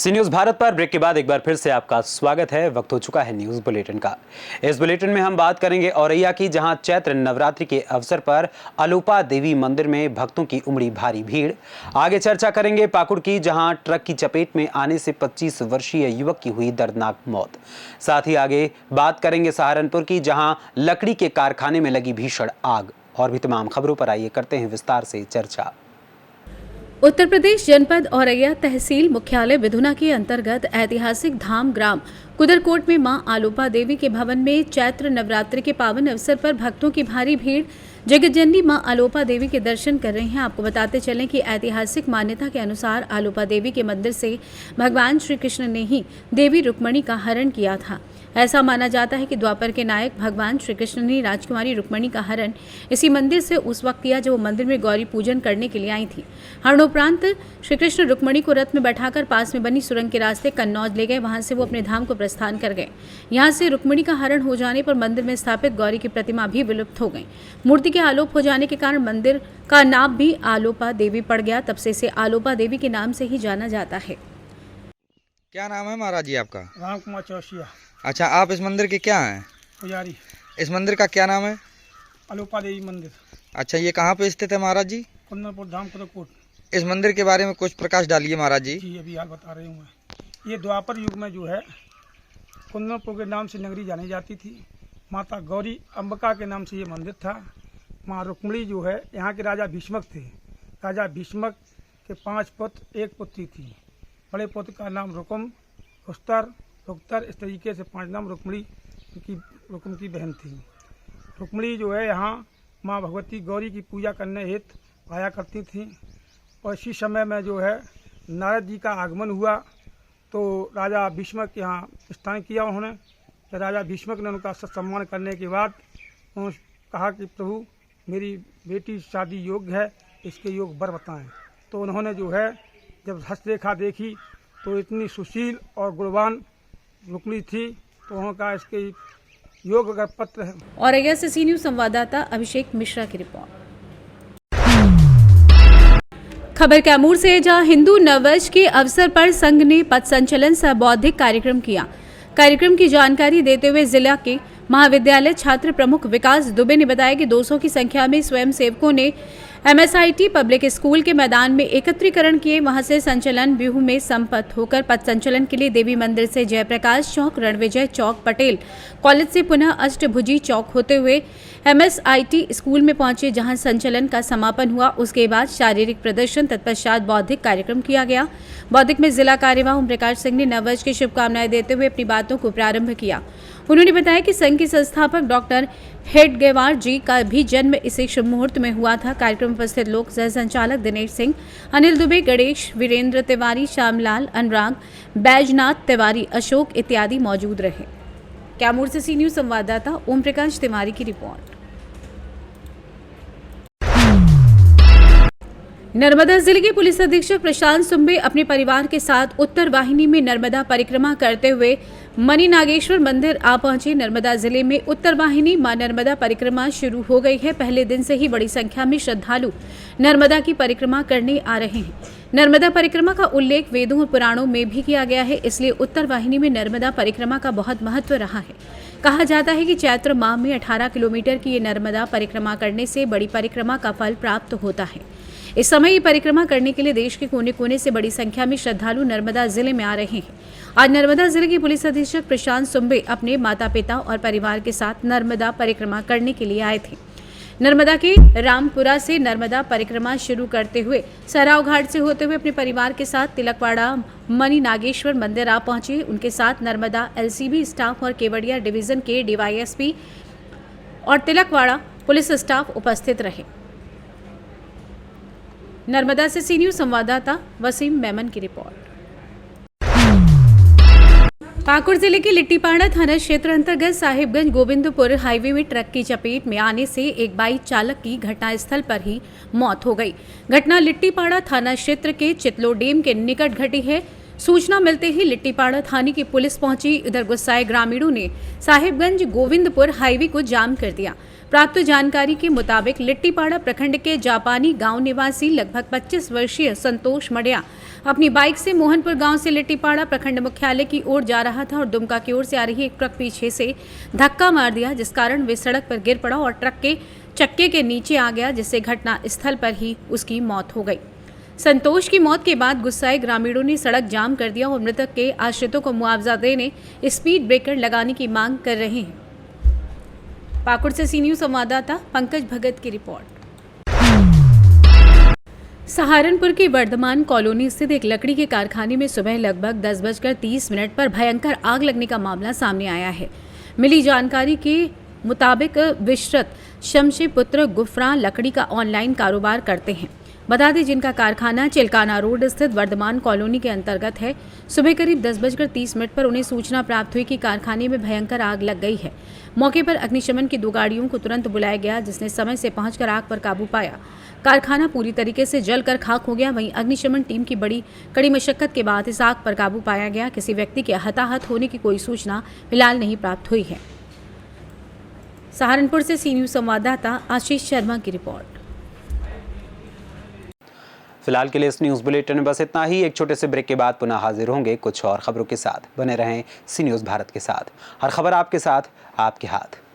सी news Bharat पर break के बाद एक बार फिर से आपका स्वागत है। वक्त हो चुका है न्यूज बुलेटिन का। इस बुलेटिन में हम बात करेंगे औरैया की, जहां चैत्र नवरात्रि के अवसर पर अलूपा देवी मंदिर में भक्तों की उमड़ी भारी भीड़। आगे चर्चा करेंगे पाकुड़ की, जहां ट्रक की चपेट में आने से 25 वर्षीय युवक की हुई दर्दनाक मौत। साथ ही आगे बात करेंगे सहारनपुर की, जहां लकड़ी के कारखाने में लगी भीषण आग। और भी तमाम खबरों पर आइए करते हैं विस्तार से चर्चा। उत्तर प्रदेश जनपद औरैया तहसील मुख्यालय विधुना के अंतर्गत ऐतिहासिक धाम ग्राम कुदरकोट में मां आलूपा देवी के भवन में चैत्र नवरात्रि के पावन अवसर पर भक्तों की भारी भीड़ जगतजननी मां आलूपा देवी के दर्शन कर रहे हैं। आपको बताते चलें कि ऐतिहासिक मान्यता के अनुसार आलूपा देवी के मंदिर से भगवान श्री कृष्ण ने ही देवी रुक्मणी का हरण किया था। ऐसा माना जाता है कि द्वापर के नायक भगवान श्री कृष्ण ने राजकुमारी रुक्मणी का हरण इसी मंदिर से उस वक्त किया जब वो मंदिर में गौरी पूजन करने के लिए आई थी। हरणोपरांत श्री कृष्ण रुक्मणी को रथ में बैठाकर पास में बनी सुरंग के रास्ते कन्नौज ले गए। वहां से वो अपने धाम को प्रस्थान कर गए। यहाँ से रुक्मणी का हरण हो जाने पर मंदिर में स्थापित गौरी की प्रतिमा भी विलुप्त हो गई। मूर्ति के आलोप हो जाने के कारण मंदिर का नाम भी आलोपा देवी पड़ गया। तब से इसे आलोपा देवी के नाम से ही जाना जाता है। क्या नाम है महाराज जी आपका? राम कुमार चौसिया। अच्छा, आप इस मंदिर के क्या हैं? पुजारी। इस मंदिर का क्या नाम है? आलूपा देवी मंदिर। अच्छा, ये कहाँ पे स्थित है महाराज जी? कुंदनपुर धाम कुदरकोट। इस मंदिर के बारे में कुछ प्रकाश डालिए महाराज जी। जी अभी हाल बता रही हूँ मैं। ये द्वापर युग में जो है कुंदनपुर के नाम से नगरी जानी जाती थी। माता गौरी अंबिका के नाम से ये मंदिर था। माँ रुक्मणी जो है यहाँ के राजा भीष्मक थे। राजा भीष्मक के 5 पुत्र, 1 पुत्री थी। बड़े पुत्र का नाम रुकुम, रुक्तर, इस तरीके से 5 नाम रुक्मणी की बहन थी। रुक्मणी जो है यहाँ माँ भगवती गौरी की पूजा करने हेतु आया करती थी। और इसी समय में जो है नारद जी का आगमन हुआ तो राजा भीष्मक यहाँ स्थान किया उन्होंने। तो राजा भीष्मक ने उनका सम्मान करने के बाद उन्होंने कहा कि प्रभु मेरी बेटी शादी योग्य है, इसके योग वर बताएं। तो उन्होंने जो है जब हस्तरेखा देखी तो इतनी सुशील और गुणवान रुक्मणी थी तो उन्होंने कहा इसके योग अगर पत्र है। औरैया से सी न्यूज संवाददाता अभिषेक मिश्रा की रिपोर्ट। खबर कैमूर से, जहां हिंदू नववर्ष के अवसर पर संघ ने पथ संचलन सह बौद्धिक कार्यक्रम किया। कार्यक्रम की जानकारी देते हुए जिला के महाविद्यालय छात्र प्रमुख विकास दुबे ने बताया कि 200 की संख्या में स्वयंसेवकों ने MSIT पब्लिक स्कूल के मैदान में एकत्रीकरण किए। वहां से संचलन व्यूह में संपन्न होकर पथ संचलन के लिए देवी मंदिर से जयप्रकाश चौक, रणविजय चौक, पटेल कॉलेज से पुनः अष्टभुजी चौक होते हुए MSIT स्कूल में पहुंचे, जहां संचलन का समापन हुआ। उसके बाद शारीरिक प्रदर्शन, तत्पश्चात बौद्धिक कार्यक्रम किया गया। बौद्धिक में जिला कार्यवाह ओम प्रकाश सिंह ने नववर्ष की शुभकामनाएं देते हुए अपनी बातों को प्रारंभ किया। उन्होंने बताया कि संघ के संस्थापक डॉक्टर हेडगेवार जी का भी जन्म इसी शुभ मुहूर्त में हुआ था। कार्यक्रम में उपस्थित लोक सह संचालक दिनेश सिंह, अनिल दुबे, गणेश, वीरेंद्र तिवारी, श्यामलाल, अनुराग, बैजनाथ तिवारी, अशोक इत्यादि मौजूद रहे। कैमूर से सी न्यूज संवाददाता ओम प्रकाश तिवारी की रिपोर्ट। नर्मदा जिले के पुलिस अधीक्षक प्रशांत सुंबे अपने परिवार के साथ उत्तर वाहिनी में नर्मदा परिक्रमा करते हुए मणि नागेश्वर मंदिर आ पहुंचे। नर्मदा जिले में उत्तर वाहिनी मां नर्मदा परिक्रमा शुरू हो गई है। पहले दिन से ही बड़ी संख्या में श्रद्धालु नर्मदा की परिक्रमा करने आ रहे हैं। नर्मदा परिक्रमा का उल्लेख वेदों और पुराणों में भी किया गया है, इसलिए उत्तर वाहिनी में नर्मदा परिक्रमा का बहुत महत्व रहा है। कहा जाता है कि चैत्र माह में 18 किलोमीटर की ये नर्मदा परिक्रमा करने से बड़ी परिक्रमा का फल प्राप्त होता है। इस समय ये परिक्रमा करने के लिए देश के कोने कोने से बड़ी संख्या में श्रद्धालु नर्मदा जिले में आ रहे हैं। आज नर्मदा जिले के पुलिस अधीक्षक प्रशांत सुंबे अपने माता पिता और परिवार के साथ नर्मदा परिक्रमा करने के लिए आए थे। नर्मदा के रामपुरा से नर्मदा परिक्रमा शुरू करते हुए सराव घाट से होते हुए अपने परिवार के साथ तिलकवाड़ा मणि नागेश्वर मंदिर आ पहुंचे। उनके साथ नर्मदा LCB स्टाफ और केवड़िया डिवीजन के DYSP और तिलकवाड़ा पुलिस स्टाफ उपस्थित रहे। नर्मदा से सी न्यूज संवाददाता वसीम मेमन की रिपोर्ट। पाकुड़ जिले के लिट्टीपाड़ा थाना क्षेत्र अंतर्गत साहिबगंज गोविंदपुर हाईवे में ट्रक की चपेट में आने से एक बाइक चालक की घटनास्थल पर ही मौत हो गई। घटना लिट्टीपाड़ा थाना क्षेत्र के चितलो डेम के निकट घटी है। सूचना मिलते ही लिट्टीपाड़ा थाने की पुलिस पहुंची। इधर गुस्साए ग्रामीणों ने साहिबगंज गोविंदपुर हाईवे को जाम कर दिया। प्राप्त जानकारी के मुताबिक लिट्टीपाड़ा प्रखंड के जापानी गांव निवासी लगभग 25 वर्षीय संतोष मडिया अपनी बाइक से मोहनपुर गांव से लिट्टीपाड़ा प्रखंड मुख्यालय की ओर जा रहा था और दुमका की ओर से आ रही एक ट्रक पीछे से धक्का मार दिया, जिस कारण वे सड़क पर गिर पड़ा और ट्रक के चक्के के नीचे आ गया, जिससे घटना स्थल पर ही उसकी मौत हो गई। संतोष की मौत के बाद गुस्साए ग्रामीणों ने सड़क जाम कर दिया और मृतक के आश्रितों को मुआवजा देने स्पीड ब्रेकर लगाने की मांग कर रहे हैं। पाकुड़ से सी न्यूज संवाददाता पंकज भगत की रिपोर्ट। सहारनपुर की वर्धमान कॉलोनी स्थित एक लकड़ी के कारखाने में सुबह लगभग 10:30 पर भयंकर आग लगने का मामला सामने आया है। मिली जानकारी के मुताबिक विशरत शमशेपुत्र गुफरा लकड़ी का ऑनलाइन कारोबार करते हैं। बता दें जिनका कारखाना चिलकाना रोड स्थित वर्धमान कॉलोनी के अंतर्गत है। सुबह करीब 10:30 पर उन्हें सूचना प्राप्त हुई कि कारखाने में भयंकर आग लग गई है। मौके पर अग्निशमन की 2 गाड़ियों को तुरंत बुलाया गया, जिसने समय से पहुंचकर आग पर काबू पाया। कारखाना पूरी तरीके से जलकर खाक हो गया। वहीं अग्निशमन टीम की बड़ी कड़ी मशक्कत के बाद इस आग पर काबू पाया गया। किसी व्यक्ति के हताहत होने की कोई सूचना फिलहाल नहीं प्राप्त हुई है। सहारनपुर से सी न्यूज संवाददाता आशीष शर्मा की रिपोर्ट। फिलहाल के लिए इस न्यूज़ बुलेटिन में बस इतना ही। एक छोटे से ब्रेक के बाद पुनः हाजिर होंगे कुछ और खबरों के साथ। बने रहें सी न्यूज़ भारत के साथ। हर खबर आपके साथ, आपके हाथ।